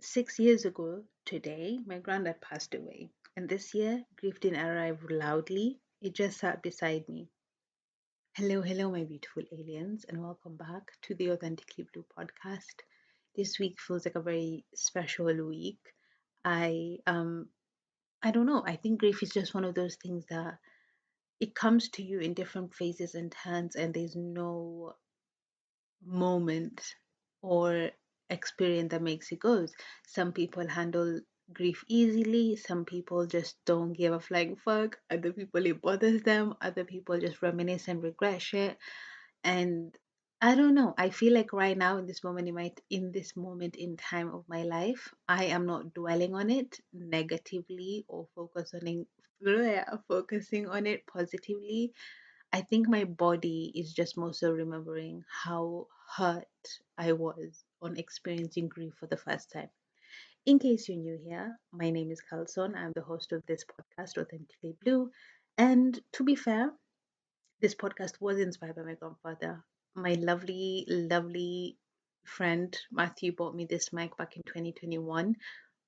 6 years ago today, my granddad passed away, and this year, grief didn't arrive loudly, it just sat beside me. Hello, hello, my beautiful aliens, and welcome back to the Authentically Blue podcast. This week feels like a very special week. I I don't know. I think grief is just one of those things that it comes to you in different phases and turns, and there's no moment or experience that makes it goes. Some people handle grief easily, some people just don't give a flying fuck, other people it bothers them, other people just reminisce and regret shit. And I don't know. I feel like right now in this moment in time of my life, I am not dwelling on it negatively or focusing on it positively. I think my body is just more so remembering how hurt I was on experiencing grief for the first time. In case you're new here, my name is Carlson. I'm the host of this podcast, Authentically Blue. And to be fair, this podcast was inspired by my grandfather. My lovely, lovely friend Matthew bought me this mic back in 2021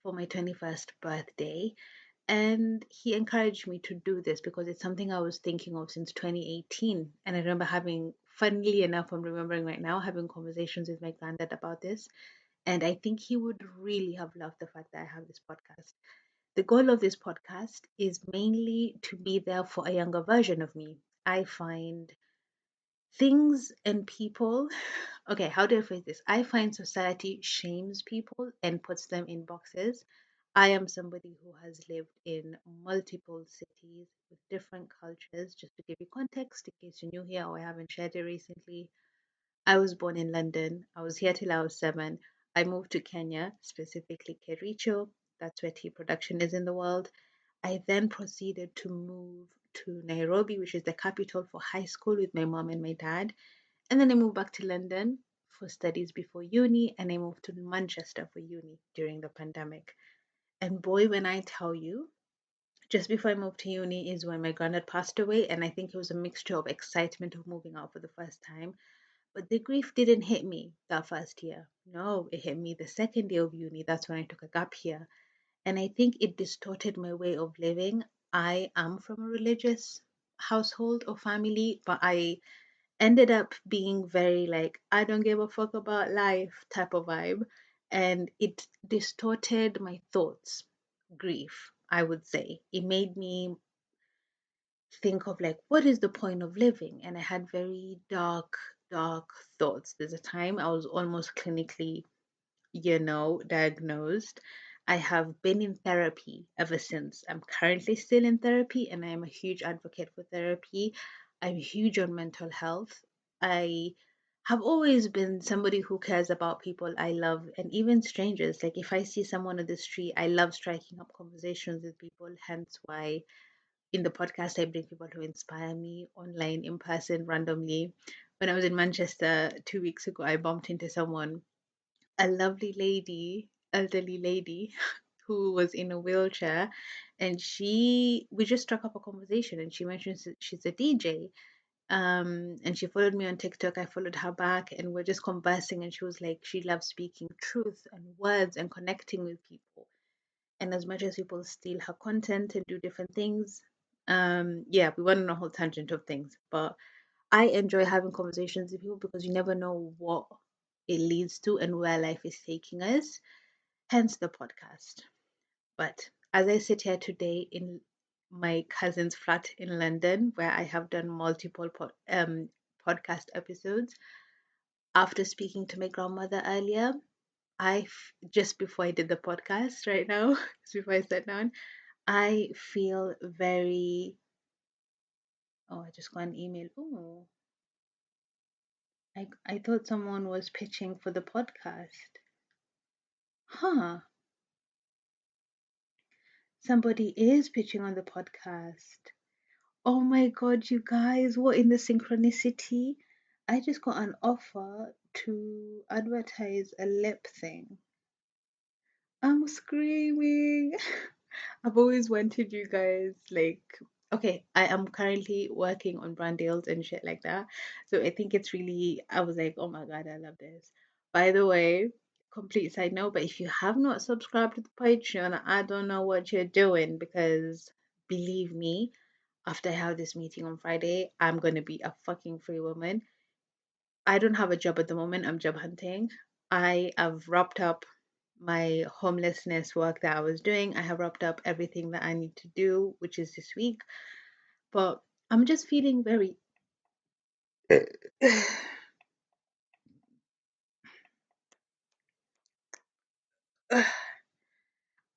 for my 21st birthday. And he encouraged me to do this because it's something I was thinking of since 2018. And I remember funnily enough, I'm remembering right now, having conversations with my granddad about this. And I think he would really have loved the fact that I have this podcast. The goal of this podcast is mainly to be there for a younger version of me. I find things and people, okay, how do I phrase this? I find society shames people and puts them in boxes. I am somebody who has lived in multiple cities with different cultures. Just to give you context, in case you're new here or I haven't shared it recently, I was born in London. I was here till I was 7. I moved to Kenya, specifically Kericho. That's where tea production is in the world. I then proceeded to move to Nairobi, which is the capital for high school, with my mom and my dad. And then I moved back to London for studies before uni, and I moved to Manchester for uni during the pandemic. And boy, when I tell you, just before I moved to uni is when my granddad passed away, and I think it was a mixture of excitement of moving out for the first time. But the grief didn't hit me that first year. No, it hit me the second year of uni. That's when I took a gap year. And I think it distorted my way of living. I am from a religious household or family, but I ended up being very like, I don't give a fuck about life type of vibe. And it distorted my thoughts, grief, I would say. It made me think of like, what is the point of living? And I had very dark thoughts. There's a time I was almost clinically, diagnosed. I have been in therapy ever since. I'm currently still in therapy and I am a huge advocate for therapy. I'm huge on mental health. I have always been somebody who cares about people I love and even strangers. Like if I see someone on the street, I love striking up conversations with people, hence why in the podcast I bring people who inspire me online, in person, randomly. When I was in Manchester 2 weeks ago, I bumped into someone, a lovely lady, elderly lady, who was in a wheelchair, and we just struck up a conversation, and she mentioned she's a DJ. And she followed me on TikTok. I followed her back, and we're just conversing. And she was like, she loves speaking truth and words and connecting with people. And as much as people steal her content and do different things, yeah, we went on a whole tangent of things. But I enjoy having conversations with people because you never know what it leads to and where life is taking us, hence the podcast. But as I sit here today in my cousin's flat in London, where I have done multiple podcast episodes, after speaking to my grandmother earlier, just before I did the podcast right now, just before I sat down, I feel very. Oh, I just got an email. Oh, I thought someone was pitching for the podcast. Huh. Somebody is pitching on the podcast. Oh my God, you guys, what in the synchronicity? I just got an offer to advertise a lip thing. I'm screaming. I've always wanted you guys like okay, I am currently working on brand deals and shit like that. So I think it's really I was like, oh my God, I love this. By the way, complete side note, but if you have not subscribed to the Patreon, I don't know what you're doing because believe me, after I have this meeting on Friday, I'm gonna be a fucking free woman. I don't have a job at the moment. I'm job hunting. I have wrapped up my homelessness work that I was doing. I have wrapped up everything that I need to do, which is this week. But I'm just feeling very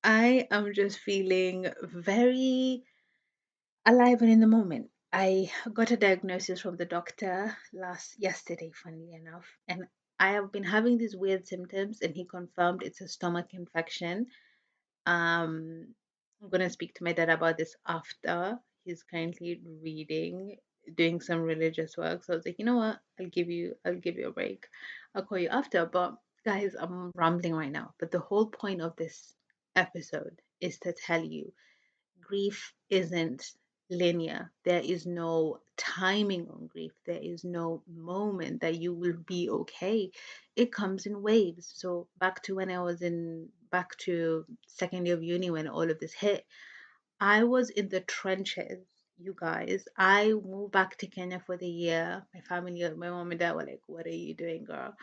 I am just feeling very alive and in the moment. I got a diagnosis from the doctor yesterday, funnily enough, and I have been having these weird symptoms, and he confirmed it's a stomach infection. Um, I'm gonna speak to my dad about this after. He's currently reading, doing some religious work. So I was like, you know what? I'll give you a break. I'll call you after. But guys, I'm rambling right now. But the whole point of this episode is to tell you grief isn't linear. There is no timing on grief. There is no moment that you will be okay. It comes in waves. So back to second year of uni when all of this hit, I was in the trenches, you guys. I moved back to Kenya for the year. My family, my mom and dad were like, "What are you doing, girl?"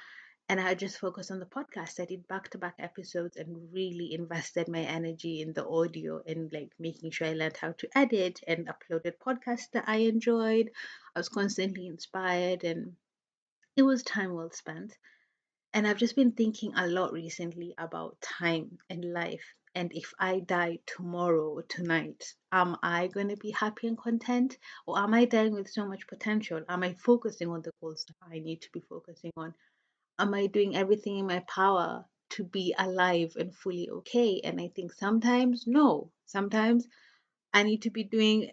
And I just focused on the podcast. I did back to back episodes and really invested my energy in the audio and like making sure I learned how to edit and uploaded podcasts that I enjoyed. I was constantly inspired and it was time well spent. And I've just been thinking a lot recently about time and life. And if I die tomorrow or tonight, am I going to be happy and content? Or am I dying with so much potential? Am I focusing on the goals that I need to be focusing on? Am I doing everything in my power to be alive and fully okay? And I think sometimes, no. Sometimes I need to be doing,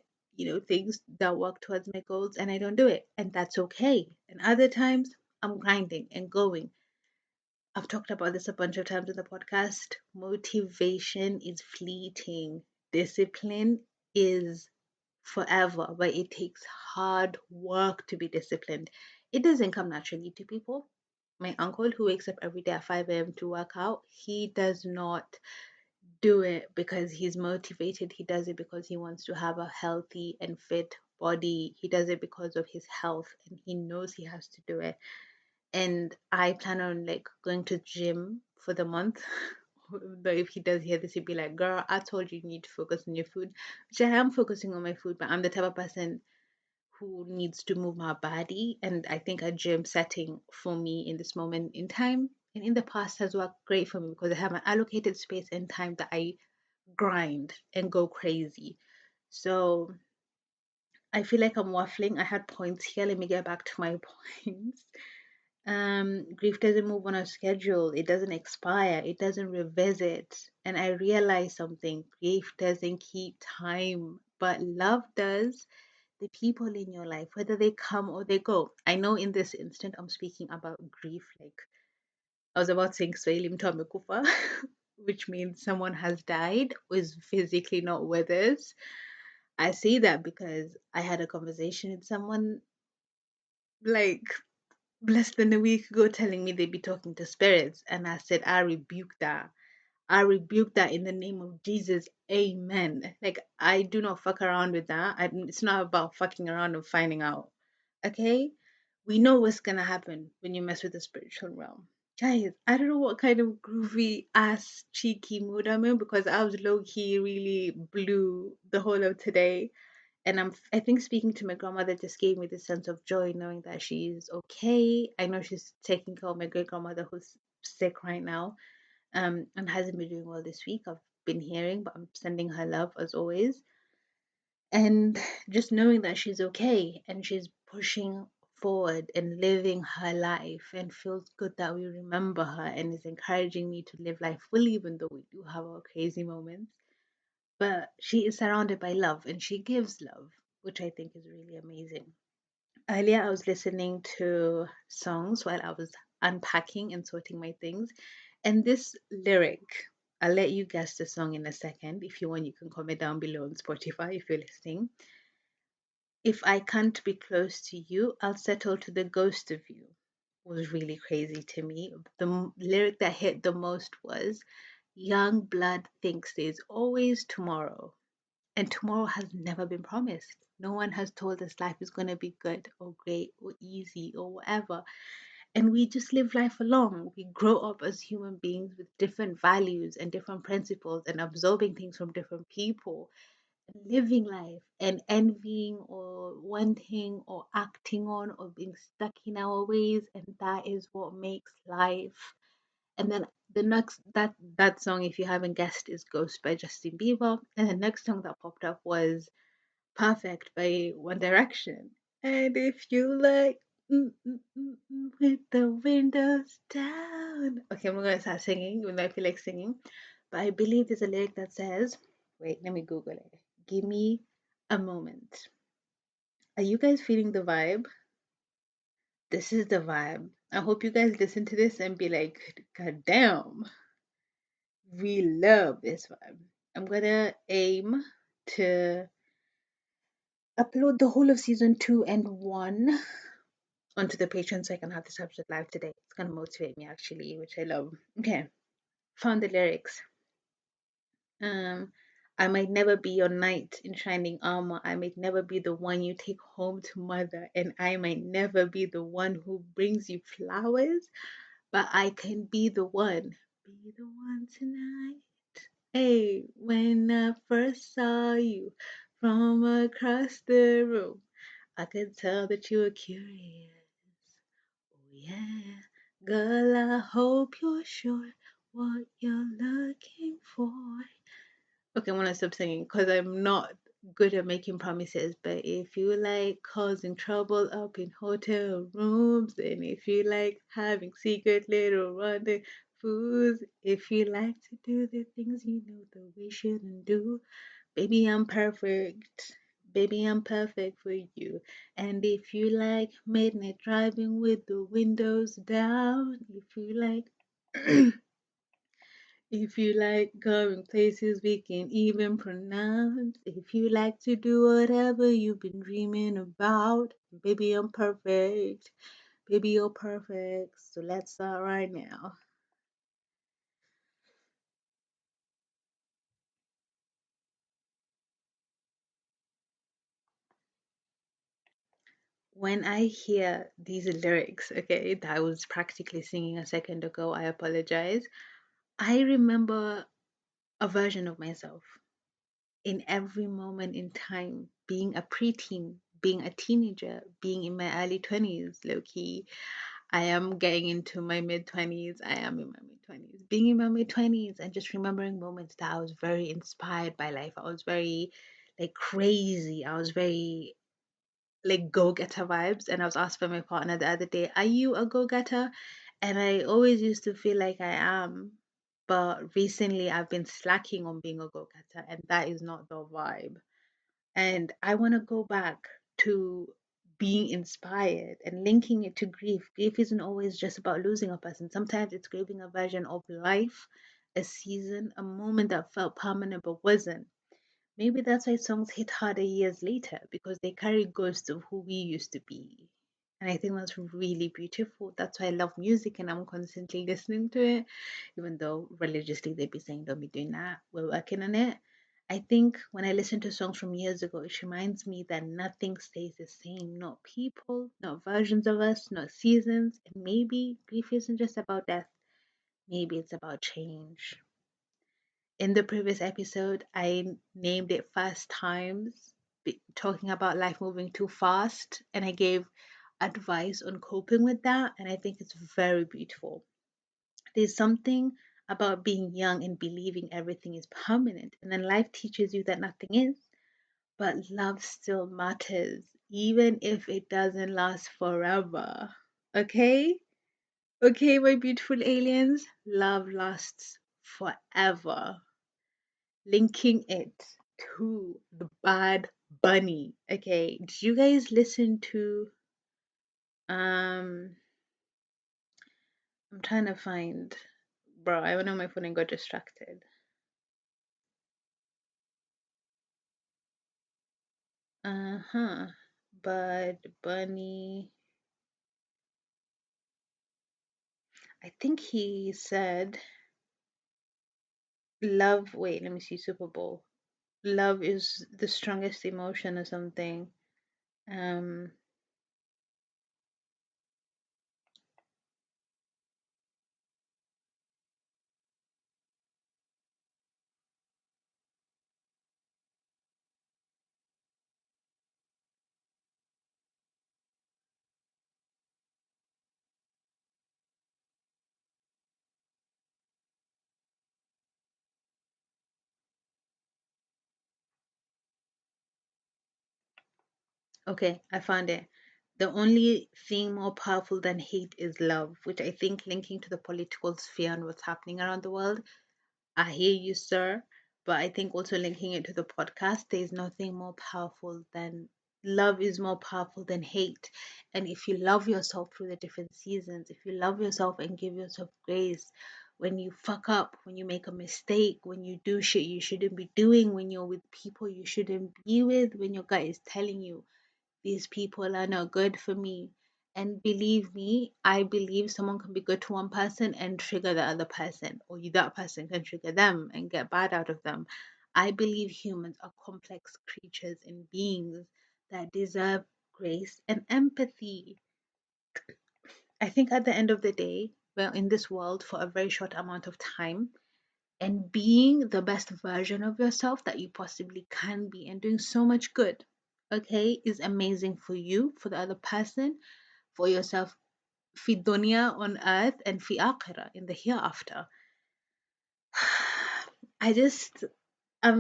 things that work towards my goals and I don't do it. And that's okay. And other times, I'm grinding and going. I've talked about this a bunch of times in the podcast. Motivation is fleeting, discipline is forever, but it takes hard work to be disciplined. It doesn't come naturally to people. My uncle, who wakes up every day at 5 a.m. to work out, he does not do it because he's motivated. He does it because he wants to have a healthy and fit body. He does it because of his health and he knows he has to do it. And I plan on like going to gym for the month. But if he does hear this, he'd be like, "Girl, I told you you need to focus on your food," which I am focusing on my food, but I'm the type of person who needs to move my body. And I think a gym setting for me in this moment in time and in the past has worked great for me because I have an allocated space and time that I grind and go crazy. So I feel like I'm waffling. I had points here. Let me get back to my points. Grief doesn't move on a schedule, it doesn't expire, it doesn't revisit. And I realized something: grief doesn't keep time, but love does. The people in your life, whether they come or they go. I know in this instant I'm speaking about grief, like I was about saying Swahili mtu amekufa, which means someone has died or is physically not with us. I say that because I had a conversation with someone like less than a week ago telling me they'd be talking to spirits. And I said, I rebuke that. I rebuke that in the name of Jesus. Amen. Like, I do not fuck around with that. It's not about fucking around and finding out. Okay? We know what's going to happen when you mess with the spiritual realm. Guys, I don't know what kind of groovy ass cheeky mood I'm in because I was low key really blue the whole of today. And I think speaking to my grandmother just gave me this sense of joy knowing that she's okay. I know she's taking care of my great grandmother who's sick right now, and hasn't been doing well this week. I've been hearing, but I'm sending her love as always. And just knowing that she's okay and she's pushing forward and living her life and feels good that we remember her and is encouraging me to live life fully even though we do have our crazy moments, but she is surrounded by love and she gives love, which I think is really amazing. Earlier, I was listening to songs while I was unpacking and sorting my things, and this lyric, I'll let you guess the song in a second. If you want, you can comment down below on Spotify if you're listening. If I can't be close to you, I'll settle to the ghost of you. was really crazy to me. The lyric that hit the most was, young blood thinks there's always tomorrow, and tomorrow has never been promised. No one has told us life is going to be good or great or easy or whatever. And we just live life along. We grow up as human beings with different values and different principles and absorbing things from different people, living life and envying or wanting or acting on or being stuck in our ways. And that is what makes life. And then the next that song, if you haven't guessed, is Ghost by Justin Bieber. And the next song that popped up was Perfect by One Direction. And if you like with the windows down. Okay, I'm not gonna start singing even though I feel like singing. But I believe there's a lyric that says, wait, let me Google it. Give me a moment. Are you guys feeling the vibe? This is the vibe. I hope you guys listen to this and be like, God damn, we love this vibe. I'm gonna aim to upload the whole of season 2 and 1 onto the Patreon so I can have this episode live today. It's gonna motivate me actually, which I love. Okay, found the lyrics. Um, I might never be your knight in shining armor. I might never be the one you take home to mother, and I might never be the one who brings you flowers, but I can be the one. Be the one tonight. Hey, when I first saw you from across the room, I could tell that you were curious. Oh yeah, girl, I hope you're sure what you're looking for. Okay, I'm gonna stop singing because I'm not good at making promises. But if you like causing trouble up in hotel rooms, and if you like having secret little rendezvous, if you like to do the things you know that we shouldn't do, baby, I'm perfect. Baby, I'm perfect for you. And if you like midnight driving with the windows down, if you like if you like going places we can even pronounce, if you like to do whatever you've been dreaming about, baby, I'm perfect. Baby, you're perfect. So let's start right now. When I hear these lyrics, okay, that I was practically singing a second ago, I apologize. I remember a version of myself in every moment in time, being a preteen, being a teenager, being in my early 20s, low key. I am getting into my mid 20s. I am in my mid 20s. Being in my mid 20s and just remembering moments that I was very inspired by life. I was very like crazy. I was very like go getter vibes. And I was asked by my partner the other day, are you a go getter? And I always used to feel like I am. But recently I've been slacking on being a go getter, and that is not the vibe. And I want to go back to being inspired and linking it to grief. Grief isn't always just about losing a person, sometimes it's grieving a version of life, a season, a moment that felt permanent but wasn't. Maybe that's why songs hit harder years later because they carry ghosts of who we used to be. And I think that's really beautiful. That's why I love music and I'm constantly listening to it, even though religiously they'd be saying, don't be doing that. We're working on it. I think when I listen to songs from years ago, it reminds me that nothing stays the same. Not people, not versions of us, not seasons. And maybe grief isn't just about death, maybe it's about change. In the previous episode, I named it Fast Times, talking about life moving too fast, and I gave advice on coping with that, and I think it's very beautiful. There's something about being young and believing everything is permanent, and then life teaches you that nothing is, but love still matters, even if it doesn't last forever. Okay? Okay, my beautiful aliens, love lasts forever, linking it to the Bad Bunny. Okay, did you guys listen to um I'm trying to find, bro, I went on my phone and got distracted. Uh-huh. Bad Bunny. I think he said love. Wait, let me see. Super Bowl. Love is the strongest emotion or something. Um, okay, I found it. The only thing more powerful than hate is love, which I think linking to the political sphere and what's happening around the world. I hear you, sir. But I think also linking it to the podcast, there's nothing more powerful than love is more powerful than hate. And if you love yourself through the different seasons, if you love yourself and give yourself grace, when you fuck up, when you make a mistake, when you do shit you shouldn't be doing, when you're with people you shouldn't be with, when your gut is telling you these people are not good for me. And believe me, I believe someone can be good to one person and trigger the other person, or that person can trigger them and get bad out of them. I believe humans are complex creatures and beings that deserve grace and empathy. I think at the end of the day, we're in this world for a very short amount of time, and being the best version of yourself that you possibly can be and doing so much good, okay, is amazing for you, for the other person, for yourself, fi dunya on earth and fi akhirah in the hereafter. I just I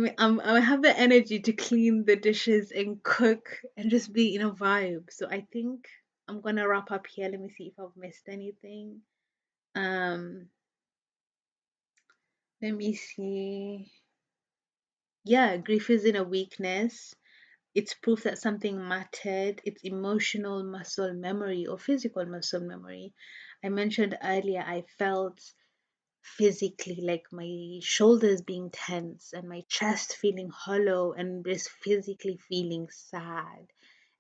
have the energy to clean the dishes and cook and just be in a vibe. So I think I'm gonna wrap up here. Let me see if I've missed anything. Um, let me see. Yeah, grief isn't a weakness. It's proof that something mattered. It's emotional muscle memory or physical muscle memory. I mentioned earlier I felt physically like my shoulders being tense and my chest feeling hollow and just physically feeling sad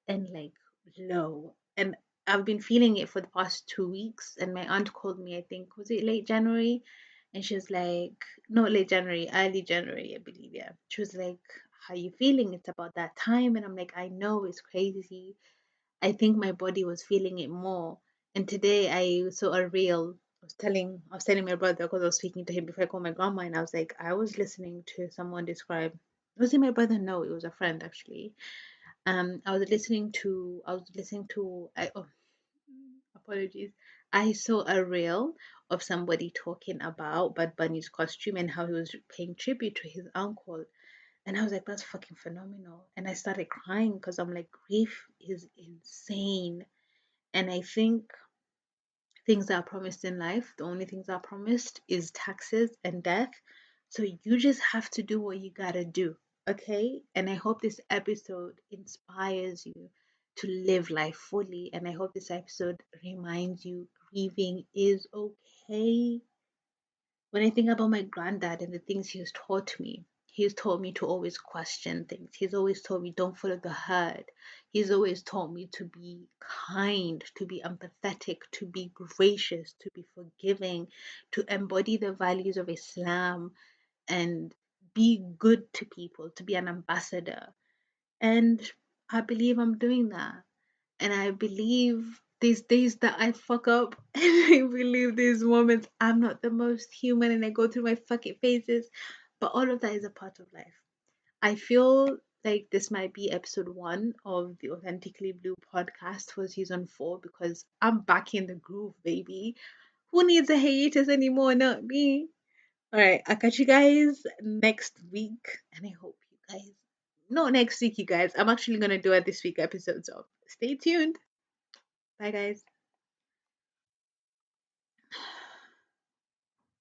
and like low. And I've been feeling it for the past 2 weeks. And my aunt called me, I think, was it late January? And she was like, not late January, early January, I believe. Yeah. She was like, how you feeling? It's about that time. And I'm like, I know it's crazy. I think my body was feeling it more. And today I saw a reel. I was telling my brother because I was speaking to him before I called my grandma, and I was like, I was listening to someone describe. Was it my brother? No, it was a friend actually. Oh, apologies. I saw a reel of somebody talking about Bad Bunny's costume and how he was paying tribute to his uncle. And I was like, that's fucking phenomenal. And I started crying because I'm like, grief is insane. And I think things that are promised in life, the only things that are promised is taxes and death. So you just have to do what you gotta do, okay? And I hope this episode inspires you to live life fully. And I hope this episode reminds you grieving is okay. When I think about my granddad and the things he's taught me to always question things. He's always told me don't follow the herd. He's always taught me to be kind, to be empathetic, to be gracious, to be forgiving, to embody the values of Islam and be good to people, to be an ambassador. And I believe I'm doing that. And I believe these days that I fuck up, and I believe these moments I'm not the most human and I go through my fucking phases, but all of that is a part of life. I feel like this might be episode 1 of the Authentically Blue podcast for season 4 because I'm back in the groove, baby. Who needs a hiatus anymore? Not me. All right, I'll catch you guys next week, and I hope you guys. No, next week, you guys. I'm actually gonna do a this week episode, so stay tuned. Bye, guys.